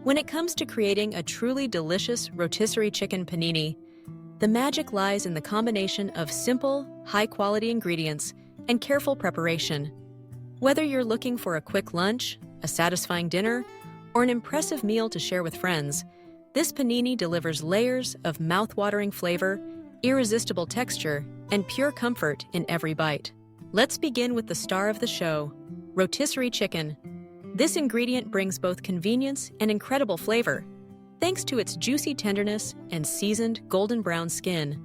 When it comes to creating a truly delicious rotisserie chicken panini, the magic lies in the combination of simple, high-quality ingredients and careful preparation. Whether you're looking for a quick lunch, a satisfying dinner, or an impressive meal to share with friends, this panini delivers layers of mouth-watering flavor, irresistible texture, and pure comfort in every bite. Let's begin with the star of the show, rotisserie chicken. This ingredient brings both convenience and incredible flavor, thanks to its juicy tenderness and seasoned golden brown skin.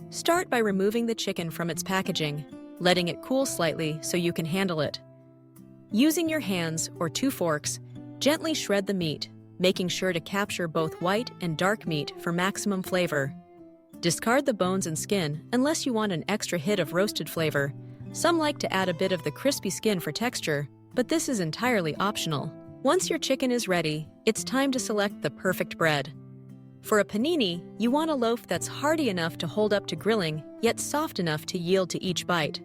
Start by removing the chicken from its packaging, letting it cool slightly so you can handle it. Using your hands or 2 forks, gently shred the meat, making sure to capture both white and dark meat for maximum flavor. Discard the bones and skin unless you want an extra hit of roasted flavor. Some like to add a bit of the crispy skin for texture, but this is entirely optional. Once your chicken is ready, it's time to select the perfect bread. For a panini, you want a loaf that's hearty enough to hold up to grilling, yet soft enough to yield to each bite.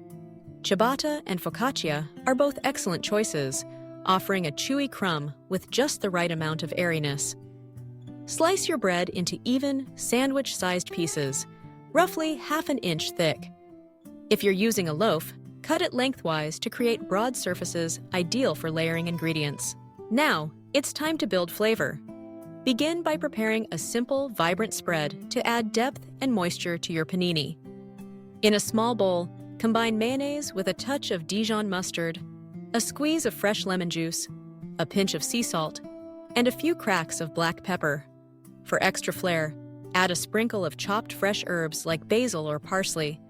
Ciabatta and focaccia are both excellent choices, offering a chewy crumb with just the right amount of airiness. Slice your bread into even, sandwich-sized pieces, roughly ½ an inch thick. If you're using a loaf, cut it lengthwise to create broad surfaces ideal for layering ingredients. Now, it's time to build flavor. Begin by preparing a simple, vibrant spread to add depth and moisture to your panini. In a small bowl, combine mayonnaise with a touch of Dijon mustard, a squeeze of fresh lemon juice, a pinch of sea salt, and a few cracks of black pepper. For extra flair, add a sprinkle of chopped fresh herbs like basil or parsley,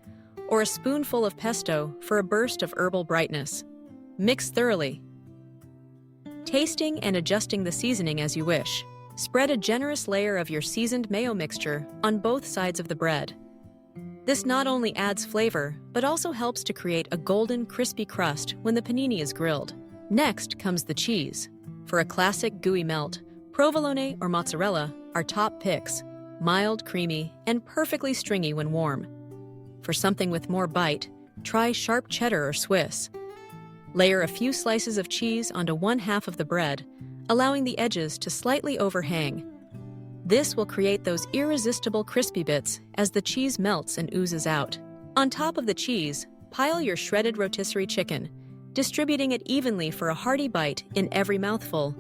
or a spoonful of pesto for a burst of herbal brightness. Mix thoroughly. Tasting and adjusting the seasoning as you wish. Spread a generous layer of your seasoned mayo mixture on both sides of the bread. This not only adds flavor, but also helps to create a golden, crispy crust when the panini is grilled. Next comes the cheese. For a classic gooey melt, provolone or mozzarella are top picks, mild, creamy, and perfectly stringy when warm. For something with more bite, try sharp cheddar or Swiss. Layer a few slices of cheese onto 1/2 of the bread, allowing the edges to slightly overhang. This will create those irresistible crispy bits as the cheese melts and oozes out. On top of the cheese, pile your shredded rotisserie chicken, distributing it evenly for a hearty bite in every mouthful.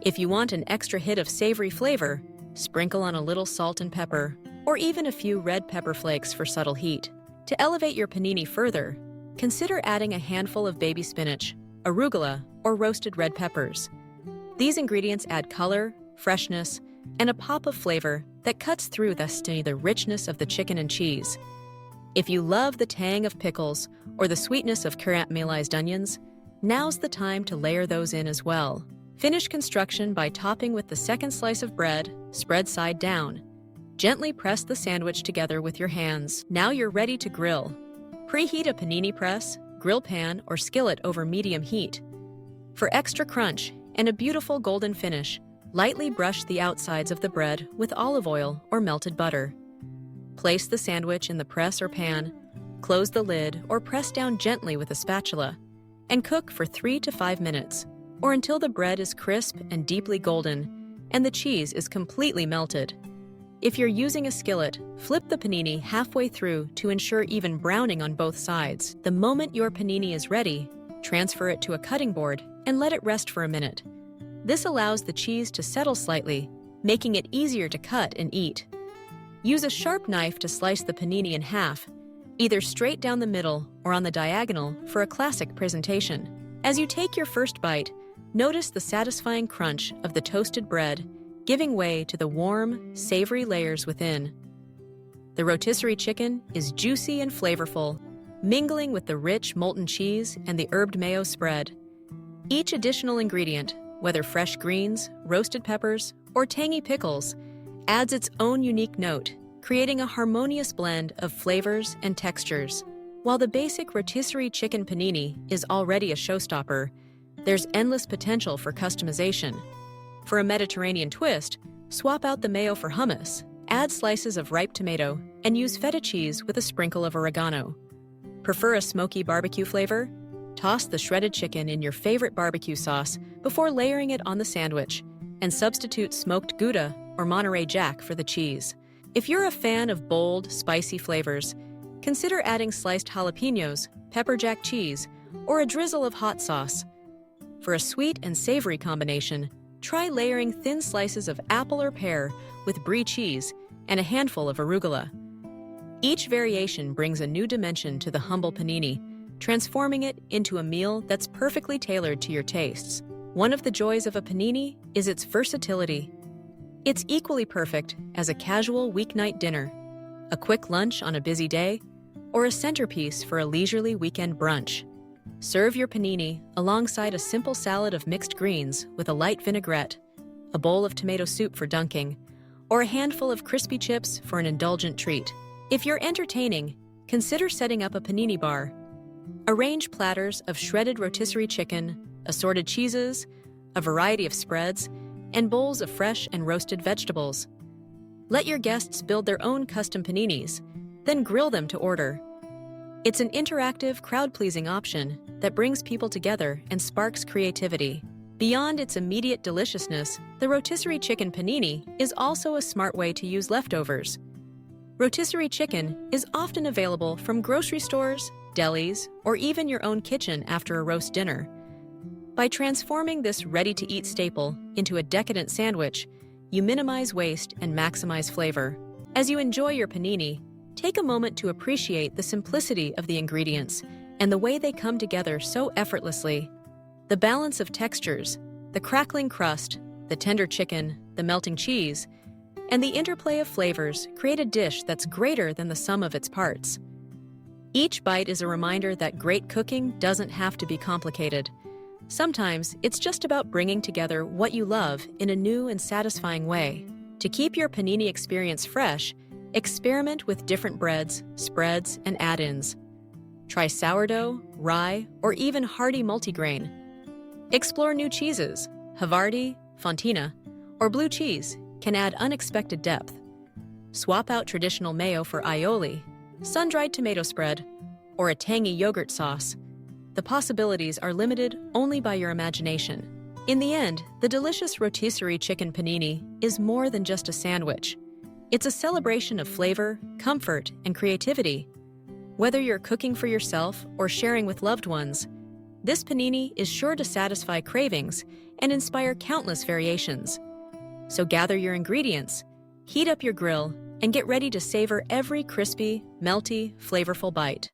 If you want an extra hit of savory flavor, sprinkle on a little salt and pepper, or even a few red pepper flakes for subtle heat. To elevate your panini further, consider adding a handful of baby spinach, arugula, or roasted red peppers. These ingredients add color, freshness, and a pop of flavor that cuts through the richness of the chicken and cheese. If you love the tang of pickles or the sweetness of caramelized onions, now's the time to layer those in as well. Finish construction by topping with the second slice of bread, spread side down. Gently press the sandwich together with your hands. Now you're ready to grill. Preheat a panini press, grill pan, or skillet over medium heat. For extra crunch and a beautiful golden finish, lightly brush the outsides of the bread with olive oil or melted butter. Place the sandwich in the press or pan, close the lid or press down gently with a spatula, and cook for 3 to 5 minutes, or until the bread is crisp and deeply golden, and the cheese is completely melted. If you're using a skillet, flip the panini halfway through to ensure even browning on both sides. The moment your panini is ready, transfer it to a cutting board and let it rest for a minute. This allows the cheese to settle slightly, making it easier to cut and eat. Use a sharp knife to slice the panini in half, either straight down the middle or on the diagonal for a classic presentation. As you take your first bite, notice the satisfying crunch of the toasted bread giving way to the warm, savory layers within. The rotisserie chicken is juicy and flavorful, mingling with the rich molten cheese and the herbed mayo spread. Each additional ingredient, whether fresh greens, roasted peppers, or tangy pickles, adds its own unique note, creating a harmonious blend of flavors and textures. While the basic rotisserie chicken panini is already a showstopper, there's endless potential for customization. For a Mediterranean twist, swap out the mayo for hummus, add slices of ripe tomato, and use feta cheese with a sprinkle of oregano. Prefer a smoky barbecue flavor? Toss the shredded chicken in your favorite barbecue sauce before layering it on the sandwich, and substitute smoked Gouda or Monterey Jack for the cheese. If you're a fan of bold, spicy flavors, consider adding sliced jalapenos, pepper jack cheese, or a drizzle of hot sauce. For a sweet and savory combination, try layering thin slices of apple or pear with brie cheese and a handful of arugula. Each variation brings a new dimension to the humble panini, transforming it into a meal that's perfectly tailored to your tastes. One of the joys of a panini is its versatility. It's equally perfect as a casual weeknight dinner, a quick lunch on a busy day, or a centerpiece for a leisurely weekend brunch. Serve your panini alongside a simple salad of mixed greens with a light vinaigrette, a bowl of tomato soup for dunking, or a handful of crispy chips for an indulgent treat. If you're entertaining, consider setting up a panini bar. Arrange platters of shredded rotisserie chicken, assorted cheeses, a variety of spreads, and bowls of fresh and roasted vegetables. Let your guests build their own custom paninis, then grill them to order. It's an interactive, crowd-pleasing option that brings people together and sparks creativity. Beyond its immediate deliciousness, the rotisserie chicken panini is also a smart way to use leftovers. Rotisserie chicken is often available from grocery stores, delis, or even your own kitchen after a roast dinner. By transforming this ready-to-eat staple into a decadent sandwich, you minimize waste and maximize flavor. As you enjoy your panini, take a moment to appreciate the simplicity of the ingredients and the way they come together so effortlessly. The balance of textures, the crackling crust, the tender chicken, the melting cheese, and the interplay of flavors create a dish that's greater than the sum of its parts. Each bite is a reminder that great cooking doesn't have to be complicated. Sometimes it's just about bringing together what you love in a new and satisfying way. To keep your panini experience fresh, experiment with different breads, spreads, and add-ins. Try sourdough, rye, or even hearty multigrain. Explore new cheeses. Havarti, Fontina, or blue cheese can add unexpected depth. Swap out traditional mayo for aioli, sun-dried tomato spread, or a tangy yogurt sauce. The possibilities are limited only by your imagination. In the end, the delicious rotisserie chicken panini is more than just a sandwich. It's a celebration of flavor, comfort, and creativity. Whether you're cooking for yourself or sharing with loved ones, this panini is sure to satisfy cravings and inspire countless variations. So gather your ingredients, heat up your grill, and get ready to savor every crispy, melty, flavorful bite.